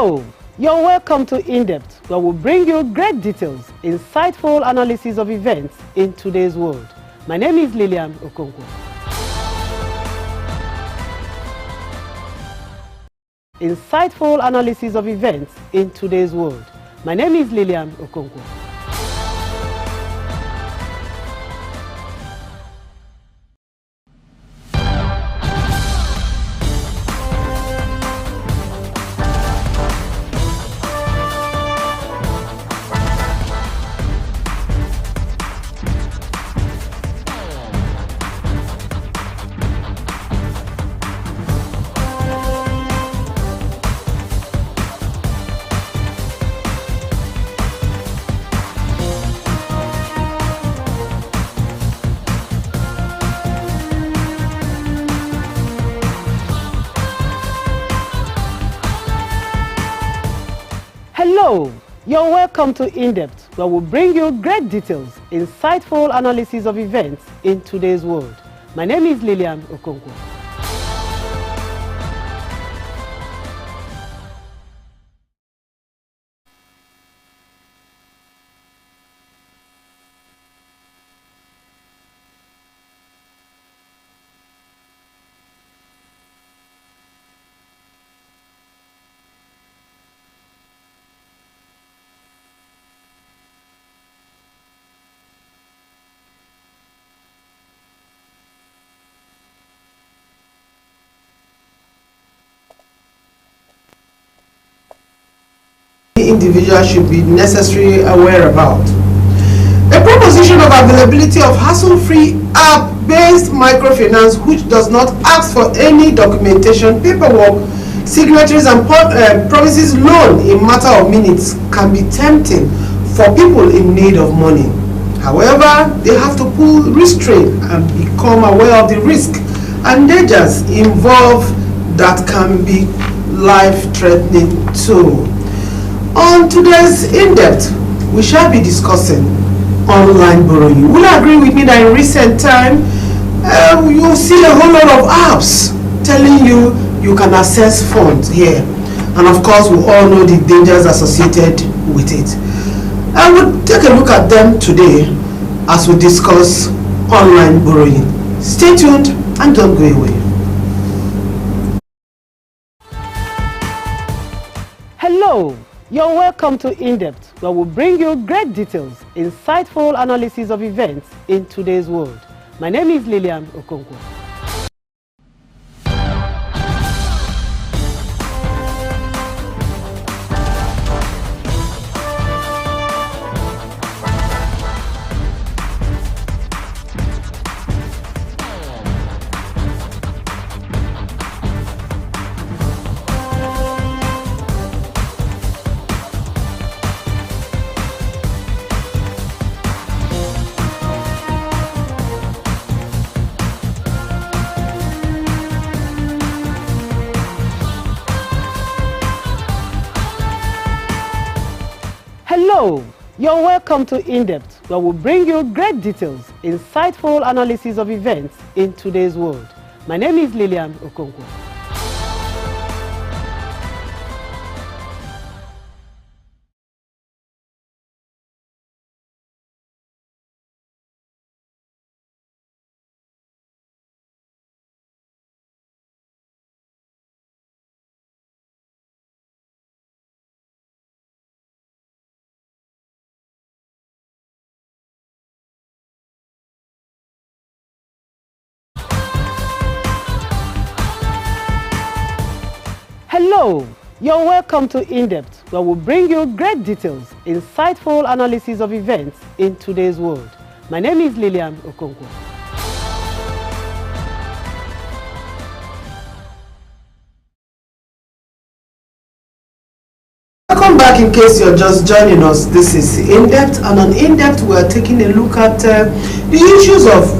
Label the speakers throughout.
Speaker 1: Hello, you're welcome to Indepth, where we bring you great details, insightful analysis of events in today's world. My name is Lillian Okonkwo. Insightful analysis of events in today's world. My name is Lillian Okonkwo. Hello, you're welcome to Indepth, where we bring you great details, insightful analysis of events in today's world. My name is Lillian Okonkwo.
Speaker 2: Individual should be necessarily aware about. A proposition of availability of hassle-free app-based microfinance which does not ask for any documentation, paperwork, signatories and promises loan in matter of minutes can be tempting for people in need of money. However, they have to pull restraint and become aware of the risk and dangers involved that can be life-threatening too. On today's In-Depth, we shall be discussing online borrowing. You will agree with me that in recent time, you'll see a whole lot of apps telling you you can access funds here. And of course, we all know the dangers associated with it. I will take a look at them today as we discuss online borrowing. Stay tuned and don't go away.
Speaker 1: Hello. You're welcome to Indepth, where we bring you great details, insightful analysis of events in today's world. My name is Lillian Okonkwo. Hello, you're welcome to Indepth, where we bring you great details, insightful analysis of events in today's world. My name is Lillian Okonkwo. Hello, you're welcome to Indepth, where we bring you great details, insightful analysis of events in today's world. My name is Lillian Okonkwo.
Speaker 2: Welcome back. In case you're just joining us, this is In-Depth, and on In-Depth we are taking a look at the issues of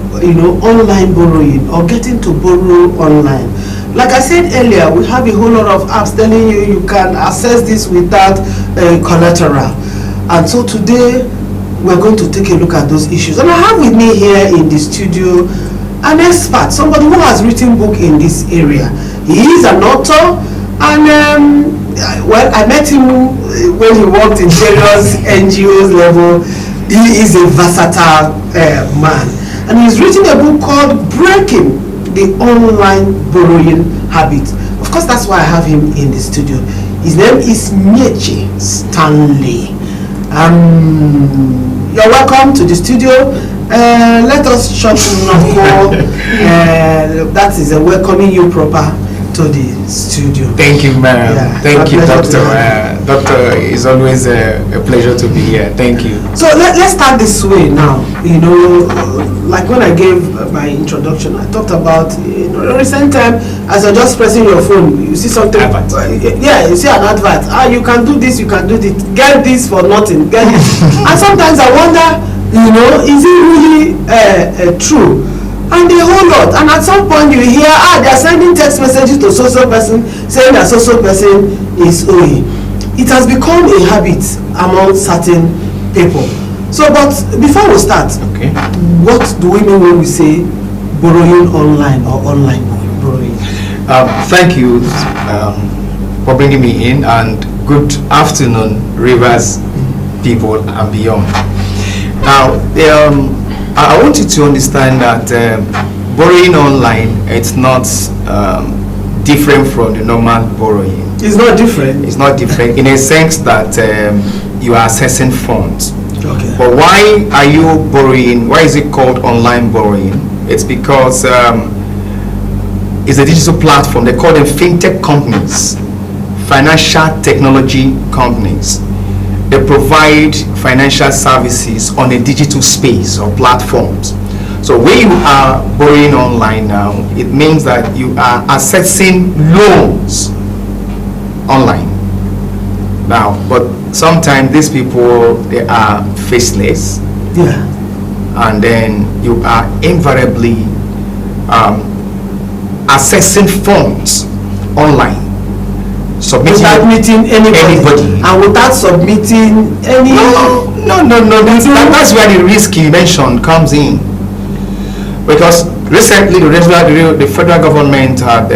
Speaker 2: online borrowing or getting to borrow online. Like I said earlier, we have a whole lot of apps telling you you can access this without collateral. And so today we're going to take a look at those issues. And I have with me here in the studio an expert, somebody who has written book in this area. He is an author And well, I met him when he worked in various NGOs level. He is a versatile man, and he's written a book called Breaking the Online Borrowing Habit. Of course, that's why I have him in the studio. His name is Miechi Stanley. You're welcome to the studio. Let us short knuckle. That is welcoming you proper to the studio.
Speaker 3: Thank you, ma'am.
Speaker 2: Yeah,
Speaker 3: thank you, doctor. Doctor, it's always a pleasure to be here. Thank you.
Speaker 2: So let's start this way now. You know, like when I gave my introduction, I talked about, you know, recent time, as you're just pressing your phone, you see something. Yeah, you see an advert. You can do this, you can do this. Get this for nothing. Get it. And sometimes I wonder, you know, is it really true? And a whole lot. And at some point you hear, they're sending text messages to social person saying that social person is owing. It has become a habit among certain people. So, but before we start,
Speaker 3: okay,
Speaker 2: what do we mean when we say borrowing online or online borrowing?
Speaker 3: Thank you for bringing me in, and good afternoon, Rivers people and beyond. Now, I want you to understand that borrowing online, it's not different from the normal borrowing.
Speaker 2: It's not different?
Speaker 3: It's not different in a sense that you are accessing funds.
Speaker 2: Okay.
Speaker 3: But why are you borrowing? Why is it called online borrowing? It's because it's a digital platform. They call them fintech companies, financial technology companies. They provide financial services on a digital space or platforms. So when you are borrowing online now, it means that you are accessing loans online. Now, but sometimes these people, they are faceless.
Speaker 2: Yeah.
Speaker 3: And then you are invariably accessing funds online.
Speaker 2: Without meeting anybody. And without submitting any...
Speaker 3: No. That's where the risk you mentioned comes in. Because recently the federal government had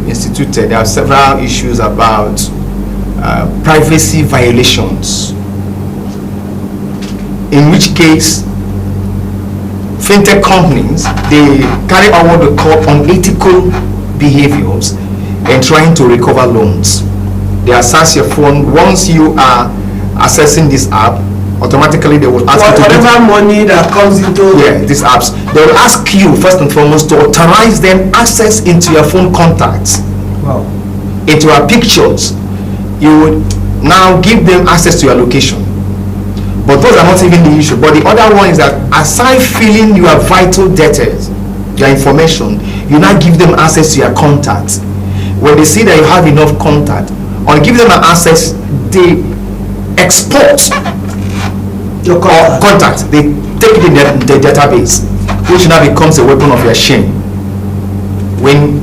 Speaker 3: instituted, there are several issues about privacy violations. In which case, fintech companies, they carry out what they call unethical behaviors in trying to recover loans. They access your phone. Once you are accessing this app, automatically they will ask you to
Speaker 2: whatever money that comes into
Speaker 3: these apps. They will ask you first and foremost to authorize them access into your phone contacts.
Speaker 2: Wow.
Speaker 3: Into your pictures. You would now give them access to your location. But those are not even the issue. But the other one is that aside filling your vital data, your information, you now give them access to your contacts. When they see that you have enough contact, or give them an access, they export
Speaker 2: your
Speaker 3: contact. They take it in their database, which now becomes a weapon of your shame. When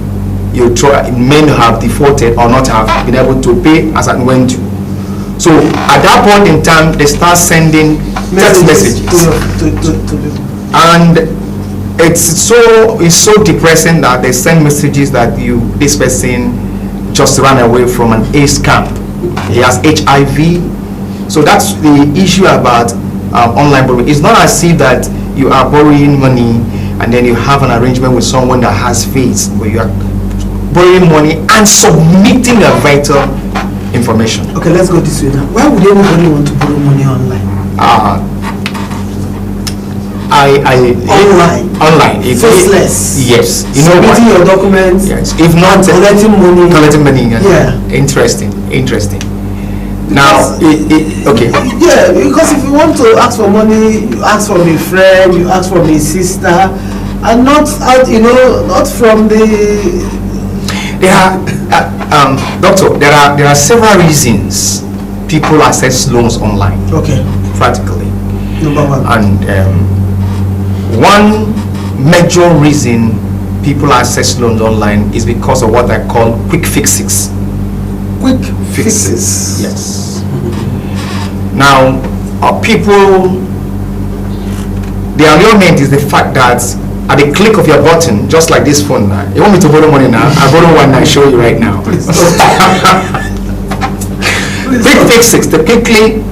Speaker 3: you may have defaulted or not have been able to pay as and when to. So at that point in time, they start sending text messages. And it's so depressing that they send messages that this person just ran away from an AIDS camp. He has HIV. So that's the issue about online borrowing. It's not as if that you are borrowing money and then you have an arrangement with someone that has faith, where you are borrowing money and submitting your vital information.
Speaker 2: Okay, let's go this way now. Why would anybody want to borrow money online?
Speaker 3: Online.
Speaker 2: Faceless.
Speaker 3: Yes. You know what?
Speaker 2: Submitting your documents.
Speaker 3: Yes. If not
Speaker 2: collecting money.
Speaker 3: Yeah. Interesting. Now, okay.
Speaker 2: Yeah, because if you want to ask for money, you ask from a friend, you ask from a sister, and not out, not from the.
Speaker 3: There are, doctor. There are several reasons people access loans online.
Speaker 2: Okay.
Speaker 3: Practically.
Speaker 2: Number one.
Speaker 3: And one major reason people access loans online is because of what I call quick fixes.
Speaker 2: Quick fixes.
Speaker 3: Yes. Now, people, the argument is the fact that at the click of your button, just like this phone now. You want me to borrow money now? I borrow one now, I show you right now. Quick fixes to quickly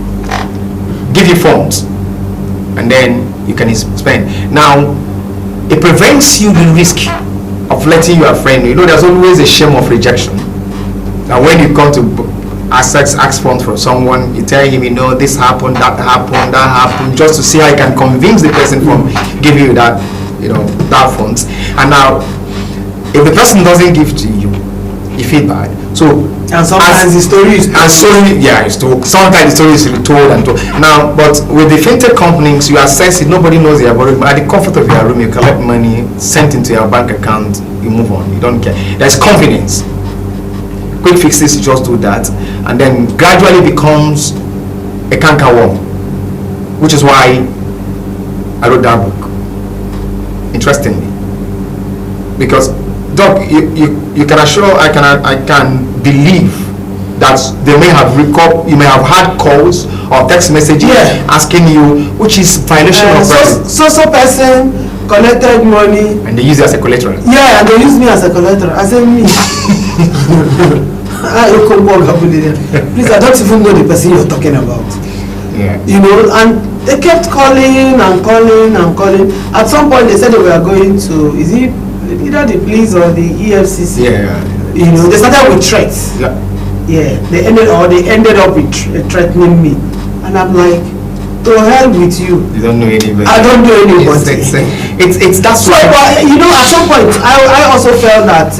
Speaker 3: give you funds, and then you can spend. Now, it prevents you the risk of letting your friend know. You know, there's always a shame of rejection. Now, when you come to ask funds from someone, you tell him, you know, this happened, that happened, just to see how you can convince the person from giving you that, you know, that funds. And now, if the person doesn't give to you, you feel bad. So,
Speaker 2: and sometimes the story is
Speaker 3: told. Sometimes the story is told and told. Now, but with the fintech companies, you assess it. Nobody knows they are borrowing. But at the comfort of your room, you collect money, sent into your bank account. You move on. You don't care. There's confidence. Quick fixes, you just do that, and then gradually becomes a cankerworm, which is why I wrote that book. Interestingly, because Doc, you can assure I can believe that they may have you may have had calls or text messages asking you, which is violation of privacy.
Speaker 2: So person collected money
Speaker 3: and they use it as a collateral.
Speaker 2: Yeah, and they use me as a collateral. I said me. Please, I don't even know the person you're talking about.
Speaker 3: Yeah.
Speaker 2: You know, and they kept calling and calling and calling. At some point, they said they were going to, is it either the police or the EFCC?
Speaker 3: Yeah.
Speaker 2: You know, they started with threats.
Speaker 3: Yeah.
Speaker 2: Yeah. They ended up with threatening me, and I'm like, to hell with you.
Speaker 3: You don't know anybody.
Speaker 2: I don't know anybody.
Speaker 3: It's that's
Speaker 2: so, but, you know, at some point, I also felt that.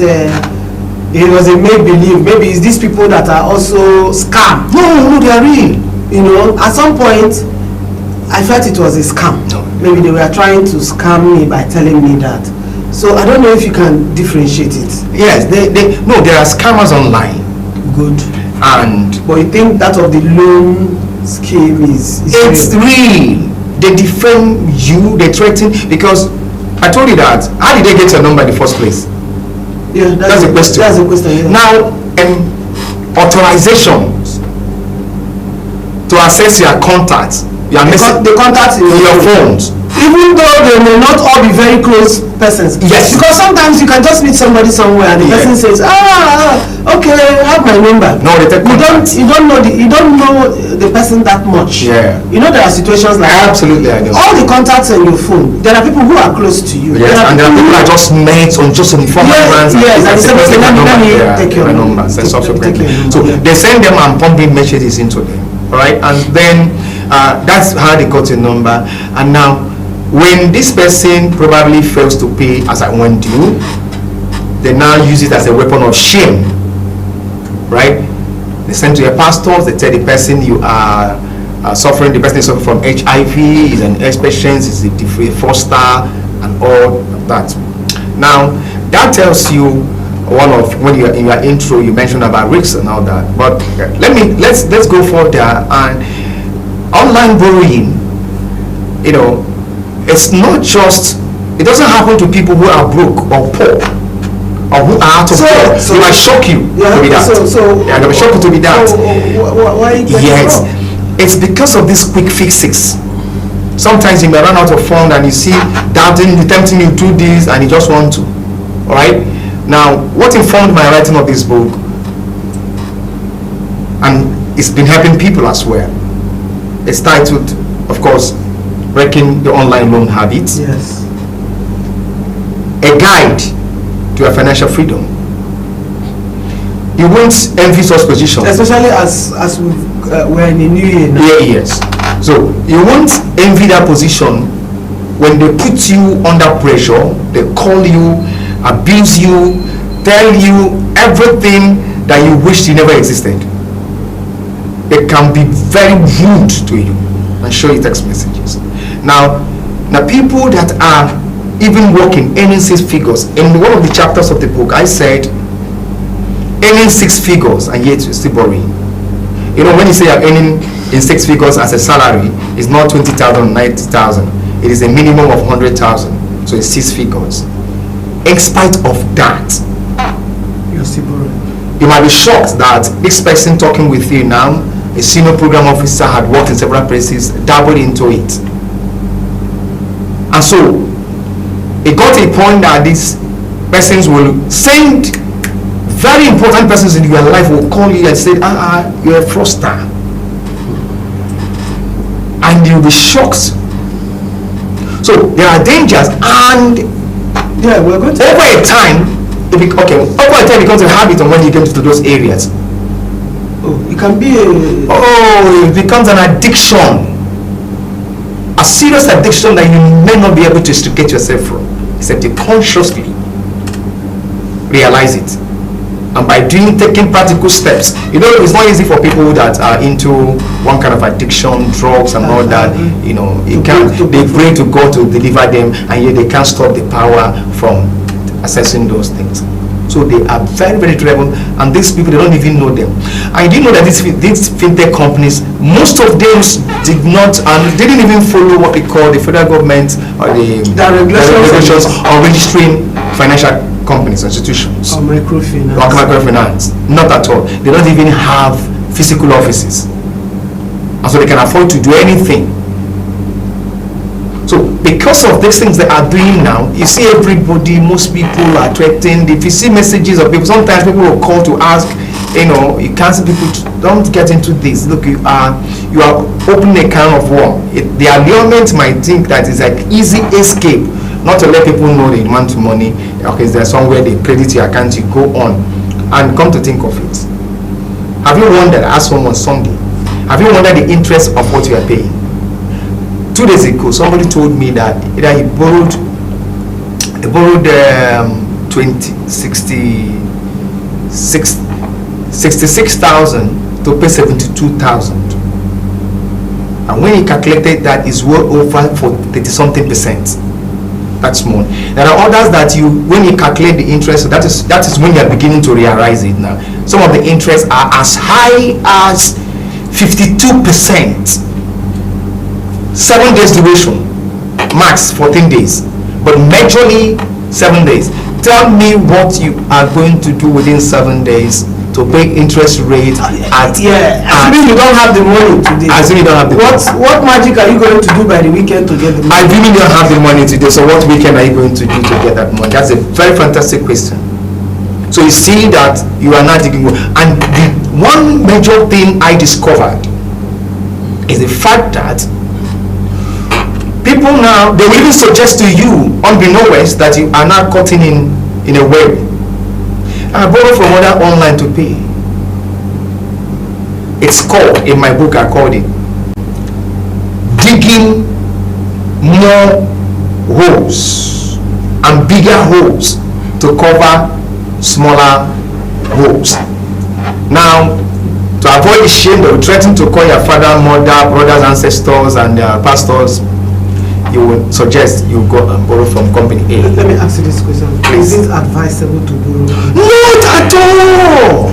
Speaker 2: It was a make-believe. Maybe it's these people that are also scam. No, they are real. You know, at some point, I felt it was a scam.
Speaker 3: No.
Speaker 2: Maybe they were trying to scam me by telling me that. So I don't know if you can differentiate it.
Speaker 3: Yes, there are scammers online.
Speaker 2: Good.
Speaker 3: But
Speaker 2: you think that of the loan scheme is
Speaker 3: it's real. They defame you, they threaten, because I told you that. How did they get your number in the first place?
Speaker 2: Yeah,
Speaker 3: that's the question.
Speaker 2: That's the question. Yeah.
Speaker 3: Now, authorizations to access your contacts,
Speaker 2: the contacts in
Speaker 3: your phones.
Speaker 2: Even though they may not all be very close persons.
Speaker 3: Yes.
Speaker 2: Because sometimes you can just meet somebody somewhere and the person says, okay, have my number.
Speaker 3: No, they take contacts.
Speaker 2: You don't know the person that much.
Speaker 3: Yeah.
Speaker 2: You know there are situations like
Speaker 3: absolutely I know.
Speaker 2: All the contacts on your phone, there are people who are close to you.
Speaker 3: Yes, and there are people who are just mates on just informal plans.
Speaker 2: Yes, and they say, let me take your number.
Speaker 3: So they send them and pumping messages into them. Alright, and then that's how they got your number. And now when this person probably fails to pay as I went due, they now use it as a weapon of shame, right? They send to your pastors, they tell the person you are suffering, the person is suffering from HIV, is an ex-patient, is a foster, and all of that. Now, that tells you when you in your intro you mentioned about risks and all that. But let's go further. And online borrowing, you know, it's not just, it doesn't happen to people who are broke or poor or who are out of work. So it might shock you to be that. It might shock you to be that.
Speaker 2: Why
Speaker 3: yes, it's because of these quick fixes. Sometimes you may run out of funds and you see tempting you to do this and you just want to. Alright? Now, what informed my writing of this book, and it's been helping people as well, it's titled, of course, Breaking the Online Loan Habit.
Speaker 2: Yes.
Speaker 3: A guide to your financial freedom. You won't envy such positions.
Speaker 2: Especially as we're in the new year now.
Speaker 3: Yes. So you won't envy that position when they put you under pressure, they call you, abuse you, tell you everything that you wished you never existed. They can be very rude to you and show you text messages. Now people that are even working, earning 6 figures, in one of the chapters of the book, I said, earning 6 figures and yet you're still borrowing. You know, when you say you're earning in 6 figures as a salary, it's not 20,000, 90,000. It is a minimum of 100,000. So it's 6 figures. In spite of that,
Speaker 2: you're still borrowing.
Speaker 3: You might be shocked that this person talking with you now, a senior program officer, had worked in several places, dabbled into it. And so, it got to a point that these persons will send, very important persons in your life will call you and say, you're a fraudster. And you'll be shocked. So there are dangers, and
Speaker 2: we're going to
Speaker 3: over a time, it becomes a habit on when you get into those areas.
Speaker 2: It can be
Speaker 3: it becomes an addiction. A serious addiction that you may not be able to extricate yourself from, except you consciously realize it. And by taking practical steps, it's not easy for people that are into one kind of addiction, drugs and all that. They pray to God to deliver them, and yet they can't stop the power from accessing those things. So they are very, very terrible, and these people, they don't even know them. And you know that these fintech companies, most of them didn't even follow what we call the federal government or the regulations on registering financial companies, institutions,
Speaker 2: or
Speaker 3: microfinance. Not at all. They don't even have physical offices, and so they can afford to do anything. So because of these things they are doing now, you see everybody, most people are threatened. If you see messages of people, sometimes people will call to ask, you can't see people, don't get into this. Look, you are opening a can of worm. The allurement might think that it's like easy escape, not to let people know they want money. Okay, is there somewhere they credit your account, you go on. And come to think of it, have you wondered, ask someone Sunday, have you wondered the interest of what you are paying? 2 days ago, somebody told me that either he borrowed 66,000 to pay 72,000, and when he calculated that, is well over for 30-something percent. That's more. There are others that when you calculate the interest, that is when you are beginning to realize it now. Some of the interests are as high as 52%. 7 days duration, max 14 days, but majorly 7 days. Tell me what you are going to do within 7 days to pay interest rate
Speaker 2: assuming you don't have the money today.
Speaker 3: Assuming you don't have the money.
Speaker 2: What magic are you going to do by the weekend to get the money?
Speaker 3: Assuming you don't have the money today, so what weekend are you going to do to get that money? That's a very fantastic question. So you see that you are not digging, and the one major thing I discovered is the fact that people now, they will even suggest to you, unbeknownst, that you are now cutting in a web. I borrow from other online to pay. It's called, in my book I called it, digging more holes and bigger holes to cover smaller holes. Now, to avoid the shame, they will threaten to call your father, mother, brothers, ancestors, and pastors. You will suggest you go and borrow from company A.
Speaker 2: Let me ask you this question.
Speaker 3: Please.
Speaker 2: Is it advisable to borrow?
Speaker 3: Not at all.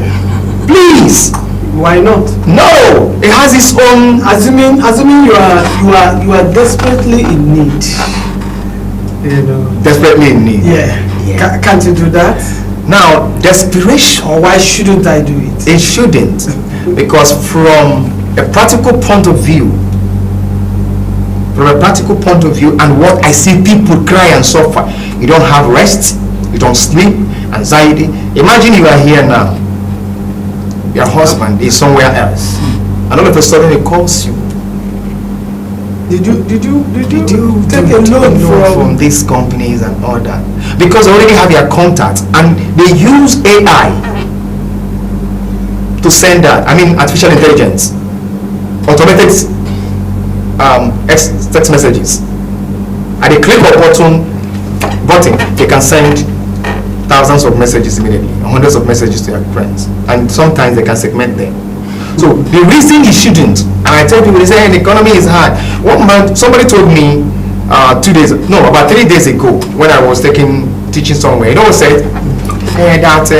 Speaker 3: Please.
Speaker 2: Why not?
Speaker 3: No. It has its own.
Speaker 2: Assuming you are desperately in need.
Speaker 3: Desperately in need.
Speaker 2: Yeah. Can't you do that?
Speaker 3: Now, desperation.
Speaker 2: Or why shouldn't I do it?
Speaker 3: It shouldn't, because from a practical point of view, and what I see people cry and suffer, you don't have rest, you don't sleep, anxiety. Imagine you are here now, your husband is somewhere else, and all of a sudden he calls you.
Speaker 2: Did you take a loan
Speaker 3: from these companies and all that? Because they already have your contact, and they use AI to send that. I mean, artificial intelligence, automated text messages. At the click of button, they can send thousands of messages immediately, hundreds of messages to your friends, and sometimes they can segment them. So the reason you shouldn't, and I tell people, they say, hey, the economy is hard. One month, somebody told me about 3 days ago, when I was teaching somewhere, said that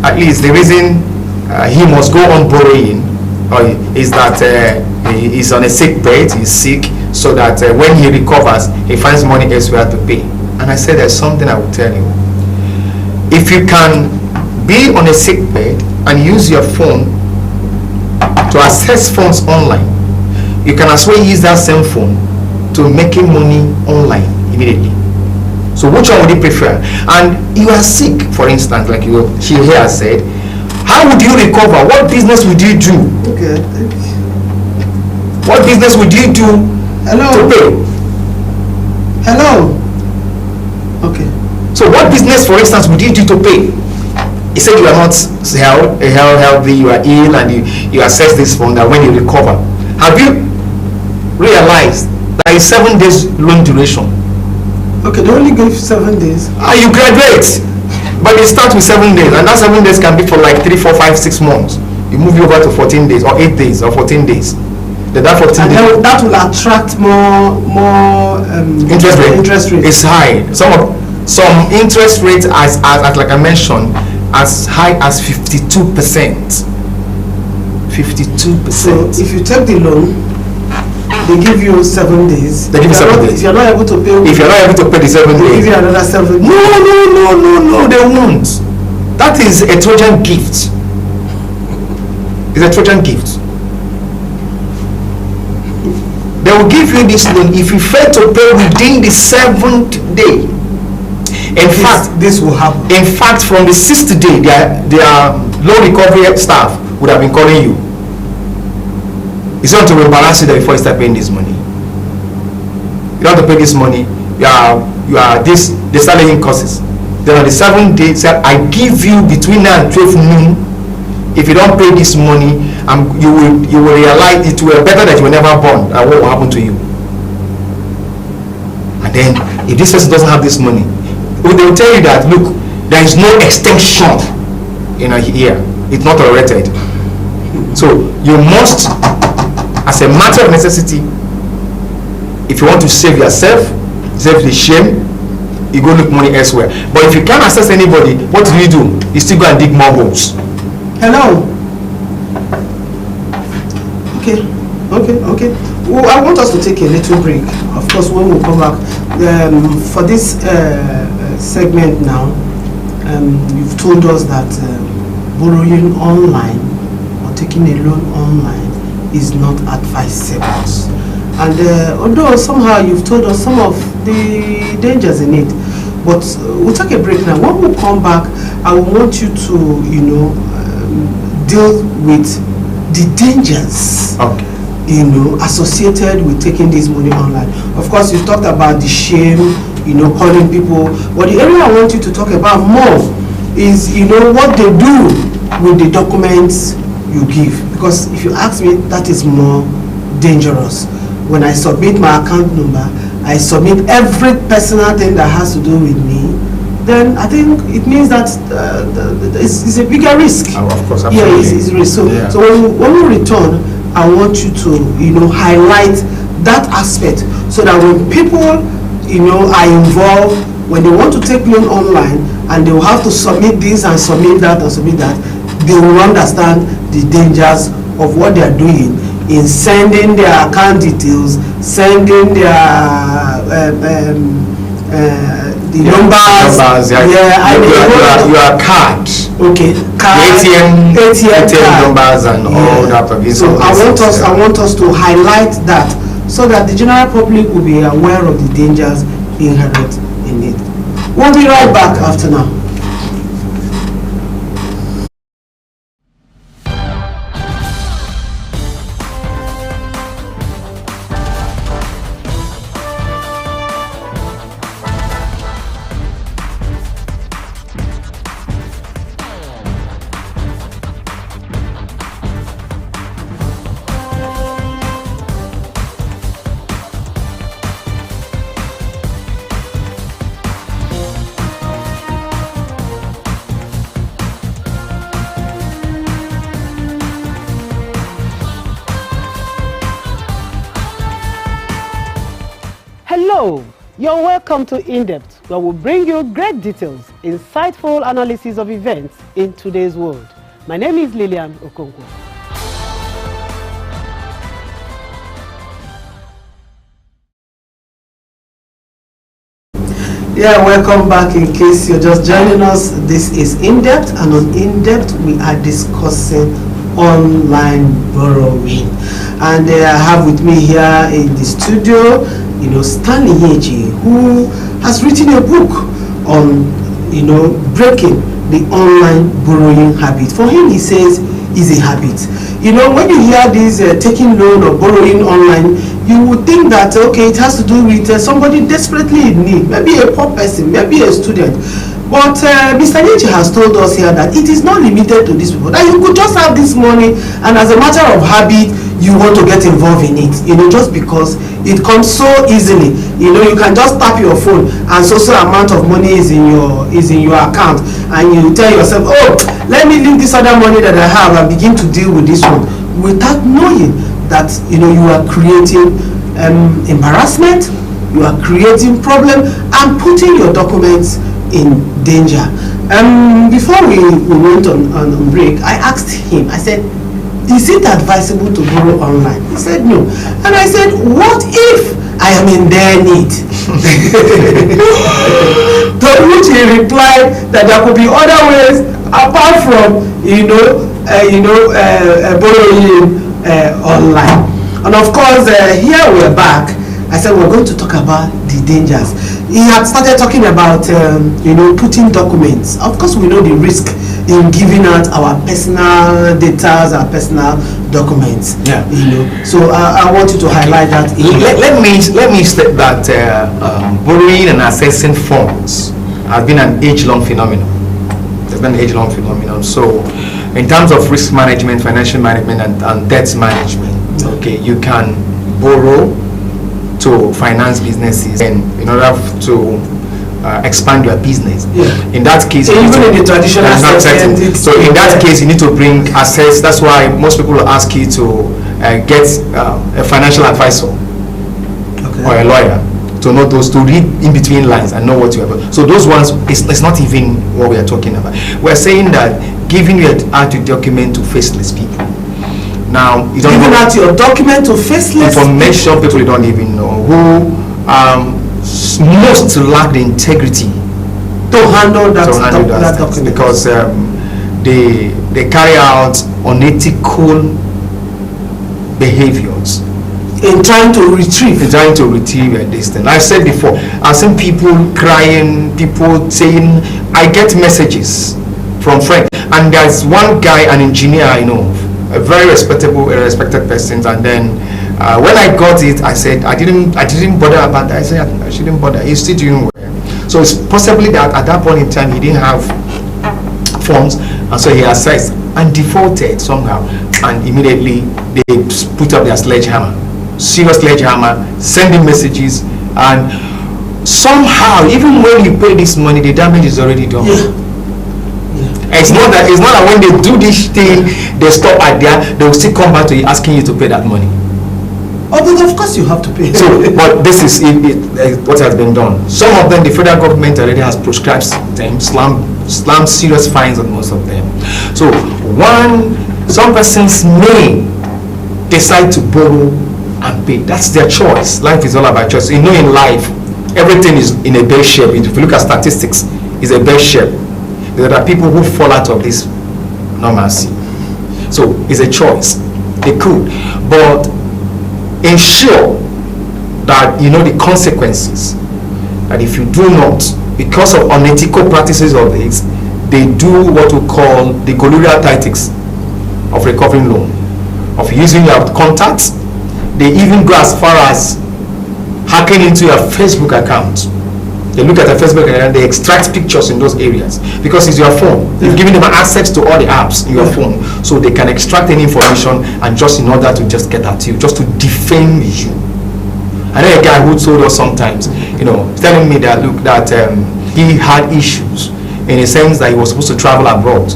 Speaker 3: at least the reason he must go on borrowing is that he's on a sick bed, he's sick, so that when he recovers, he finds money elsewhere to pay. And I said, there's something I will tell you. If you can be on a sick bed and use your phone to access funds online, you can as well use that same phone to making money online immediately. So which one would you prefer? And you are sick, for instance, like she here has said. How would you recover? What business would you do?
Speaker 2: Okay.
Speaker 3: What business would you do to pay?
Speaker 2: Hello. Okay.
Speaker 3: So what business, for instance, would you do to pay? He said you are not healthy, you are ill, and you assess this fund, and when you recover. Have you realized that it's 7 days loan duration?
Speaker 2: Okay, they only give 7 days.
Speaker 3: You graduate, but they start with 7 days, and that 7 days can be for like 3, 4, 5, 6 months. You move over to 14 days, or 8 days, or 14 days. That 14 days.
Speaker 2: That will attract more
Speaker 3: interest rate.
Speaker 2: Interest rate.
Speaker 3: It's high. Some interest rates, as like I mentioned, as high as 52%. 52%.
Speaker 2: So if you take the loan, they give you 7 days.
Speaker 3: They give you 7 days.
Speaker 2: If you're not able to pay,
Speaker 3: if you're not able to pay the 7
Speaker 2: they
Speaker 3: days,
Speaker 2: give you another 7 days.
Speaker 3: No, they won't. That is a Trojan gift. It's a Trojan gift. They will give you this loan if you fail to pay within the 7th day. In fact,
Speaker 2: this will happen.
Speaker 3: In fact, from the 6th day, their loan recovery staff would have been calling you. It's not to rebalance it before you start paying this money. You don't have to pay this money. You are this. They start laying courses. Then on the 7th day, say, I give you between 9 and 12 noon. If you don't pay this money, you will realize it will better that you were never born. And what will happen to you? And then, if this person doesn't have this money, they will tell you that, look, there is no extension here. It's not tolerated. So you must, as a matter of necessity, if you want to save yourself, save the shame, you go look money elsewhere. But if you can't access anybody, what do? You still go and dig more holes.
Speaker 2: Hello. Okay. Well, I want us to take a little break. Of course, when we come back for this segment now, you've told us that borrowing online or taking a loan online is not advisable. And although somehow you've told us some of the dangers in it, but we'll take a break now. When we come back, I want you to, deal with the dangers.
Speaker 3: Okay.
Speaker 2: Associated with taking this money online. Of course, you talked about the shame, calling people. But the area I want you to talk about more is, what they do with the documents you give. Because if you ask me, that is more dangerous. When I submit my account number, I submit every personal thing that has to do with me, then I think it means that it's a bigger risk.
Speaker 3: Oh, of course, absolutely.
Speaker 2: Yeah, it's a risk. So when we return, I want you to, highlight that aspect so that when people, are involved, when they want to take loan online and they will have to submit this and submit that and submit that, they will understand the dangers of what they are doing in sending their account details, sending their the numbers,
Speaker 3: your card.
Speaker 2: Okay, card,
Speaker 3: ATM
Speaker 2: card.
Speaker 3: numbers and all that.
Speaker 2: So I want us to highlight that so that the general public will be aware of the dangers inherent in it. We'll be right back after now.
Speaker 1: Hello, you're welcome to Indepth, where we bring you great details, insightful analysis of events in today's world. My name is Lillian Okonkwo.
Speaker 2: Yeah, welcome back. In case you're just joining us, this is Indepth, and on Indepth we are discussing online borrowing. And I have with me here in the studio Stanley Yeji, who has written a book on, breaking the online borrowing habit. For him, he says, is a habit. When you hear this taking loan or borrowing online, you would think that, okay, it has to do with somebody desperately in need, maybe a poor person, maybe a student. But Mr. Nietzsche has told us here that it is not limited to these people, that you could just have this money, and as a matter of habit, you want to get involved in it, just because it comes so easily. You can just tap your phone and so amount of money is in your account, and you tell yourself, oh, let me leave this other money that I have and begin to deal with this one, without knowing that you are creating embarrassment, you are creating problem, and putting your documents in danger. Before we went on break, I asked him, I said, is it advisable to borrow online? He said no. And I said, what if I am in their need? To which he replied that there could be other ways apart from borrowing online. And of course, here we're back. I said we're going to talk about the dangers. He had started talking about putting documents. Of course, we know the risk in giving out our personal data, our personal documents. Yeah. So I want you to highlight that.
Speaker 3: Let me state that borrowing and accessing funds has been an age-long phenomenon. It's been an age-long phenomenon. So, in terms of risk management, financial management, and debt management, okay, you can borrow to finance businesses and in order to expand your business. Yeah. In that case,
Speaker 2: even in the traditional setting,
Speaker 3: so in that case, you need to bring assets. That's why most people will ask you to get a financial advisor or a lawyer to know those, to read in between lines and know what you have. So those ones, it's not even what we are talking about. We're saying that giving you out your document to faceless people. Now, you don't
Speaker 2: giving out your document to faceless
Speaker 3: information people you don't even know, who most lack the integrity
Speaker 2: to handle that document,
Speaker 3: because they carry out unethical behaviors
Speaker 2: in trying to retrieve
Speaker 3: this thing. I said before, I've seen people crying, people saying, I get messages from friends, and there's one guy, an engineer I know, a very respected person, and then when I got it, I said I didn't bother about that. I said I shouldn't bother. He's still doing well. So it's possibly that at that point in time he didn't have funds, and so he assessed and defaulted somehow, and immediately they put up their serious sledgehammer, sending messages, and somehow even when you pay this money, the damage is already done. Yeah. It's not that when they do this thing, they stop at there, they will still come back to you asking you to pay that money.
Speaker 2: Oh, but of course you have to pay.
Speaker 3: So, but this is what has been done. Some of them, the federal government already has prescribed them, slam serious fines on most of them. So, some persons may decide to borrow and pay. That's their choice. Life is all about choice. In life, everything is in a bell shape. If you look at statistics, it's a bell shape. There are people who fall out of this normalcy. So it's a choice. They could, but ensure that you know the consequences. And if you do not, because of unethical practices of this, they do what we call the Golurial tactics of recovering loan, of using your contacts. They even go as far as hacking into your Facebook account. They look at the Facebook and they extract pictures in those areas because it's your phone. You've given them access to all the apps in your phone, so they can extract any information and just in order to just get at you, just to defame you. I know a guy who told us sometimes, telling me that he had issues in a sense that he was supposed to travel abroad,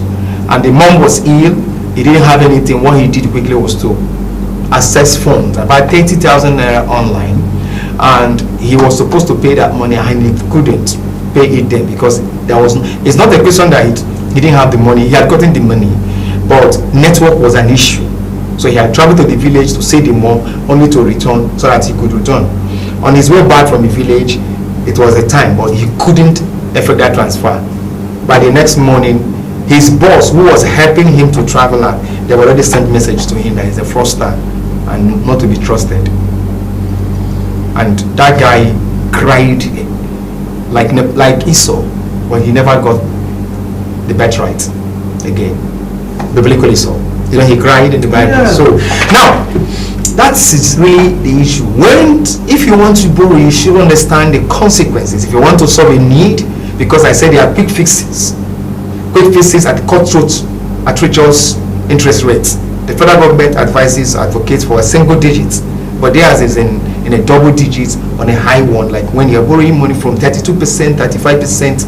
Speaker 3: and the mom was ill. He didn't have anything. What he did quickly was to access funds, about 30,000 online. And he was supposed to pay that money and he couldn't pay it then because it's not a question that he didn't have the money. He had gotten the money, but network was an issue. So he had traveled to the village to see the mom only to return so that he could return. On his way back from the village, it was a time, but he couldn't effect that transfer. By the next morning, his boss, who was helping him to travel out, they already sent message to him that he's a fraudster and not to be trusted. And that guy cried like Esau, when he never got the birthright again. Biblical Esau. You know, he cried in the Bible.
Speaker 2: Yeah.
Speaker 3: So now, that's really the issue. If you want to borrow, you should understand the consequences. If you want to solve a need, because I said there are quick fixes at cutthroat, outrageous interest rates. The federal government advocates for a single digit, but theirs is in a double digit on a high one. Like when you're borrowing money from 32%, 35%,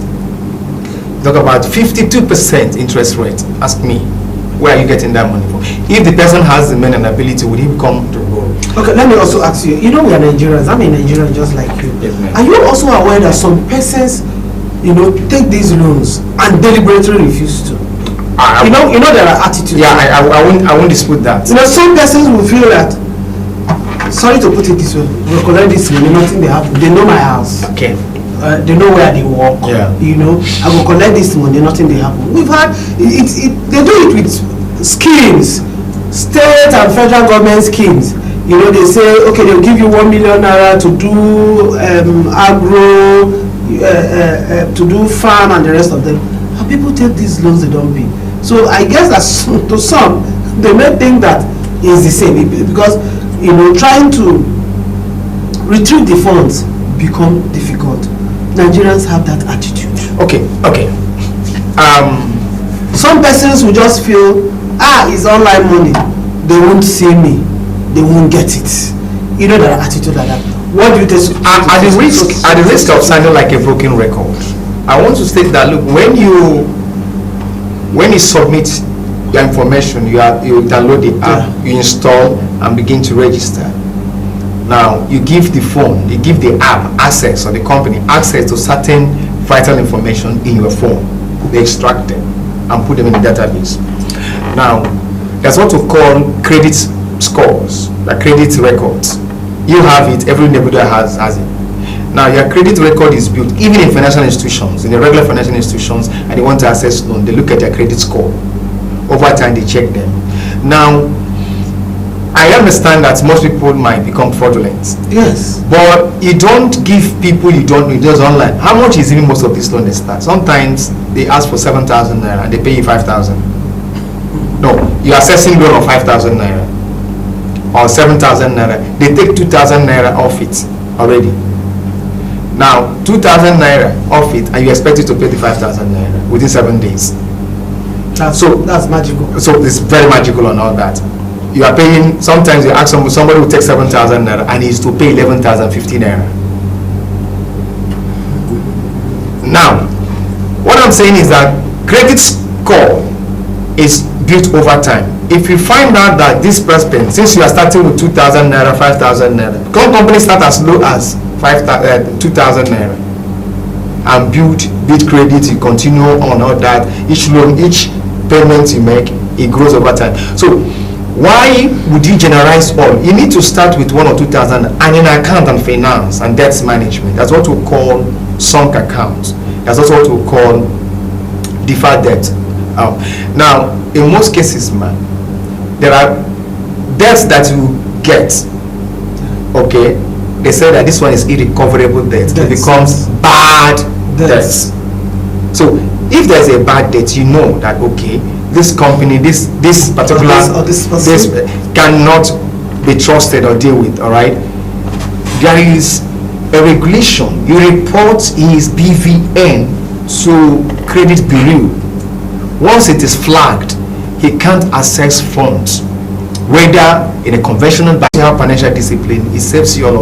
Speaker 3: talk about 52% interest rate. Ask me, where are you getting that money from? If the person has the money and ability, would he come to borrow?
Speaker 2: Okay, let me also ask you. You know, we are Nigerians. I'm a Nigerian just like you.
Speaker 3: Yes, ma'am.
Speaker 2: Are you also aware that some persons, take these loans and deliberately refuse to? You know there are attitudes.
Speaker 3: Yeah, I won't dispute that.
Speaker 2: Some persons will feel that. Sorry to put it this way. We collect this money, nothing they have. They know my house.
Speaker 3: Okay.
Speaker 2: They know where they work.
Speaker 3: Yeah.
Speaker 2: I will collect this money, nothing they happen. We've had it. They do it with schemes, state and federal government schemes. They say, okay, they'll give you 1 million naira to do agro, to do farm and the rest of them. And people take these loans they don't pay. So I guess that to some, they may think that is the same because trying to retrieve the funds become difficult. Nigerians have that attitude.
Speaker 3: Okay.
Speaker 2: Some persons will just feel, it's online money. They won't see me. They won't get it. There are attitudes like that. What do you think?
Speaker 3: At the risk of sounding like a broken record, I want to state that look, when you submit your information, you download the app, you install and begin to register. Now you give the phone, you give the app access, or the company access to certain vital information in your phone. They extract them and put them in the database. Now that's what we call credit scores, like credit records. You have it, every neighborhood has it. Now your credit record is built even in financial institutions, in the regular financial institutions, and they want to access loan, they look at your credit score. Over time they check them. Now I understand that most people might become fraudulent.
Speaker 2: Yes.
Speaker 3: But you don't give people you don't know, just online. How much is even most of this loan they start? Sometimes they ask for 7,000 naira and they pay you 5,000. No, you're assessing loan of 5,000 naira or 7,000 naira. They take 2,000 naira off it already. Now 2,000 naira off it and you expect it to pay the 5,000 naira within 7 days.
Speaker 2: That's magical.
Speaker 3: So it's very magical on all that. You are paying, sometimes you ask somebody will take 7,000 naira and he's to pay 11,050 naira. Now, what I'm saying is that credit score is built over time. If you find out that this person, since you are starting with 2,000 naira, 5,000 naira, companies start as low as 2,000 naira and build credit, you continue on all that. Each loan, each payment you make, it grows over time. So why would you generalize all? You need to start with 1,000 or 2,000 and in account and finance and debt management. That's what we call sunk accounts. That's also what we call deferred debt. Now, in most cases, man, there are debts that you get. Okay, they say that this one is irrecoverable debt. It becomes bad debts. So if there's a bad debt, you know that okay, this company, this particular this cannot be trusted or deal with. All right, there is a regulation. You report his BVN to credit bureau. Once it is flagged, he can't access funds, whether in a conventional financial discipline. It saves you all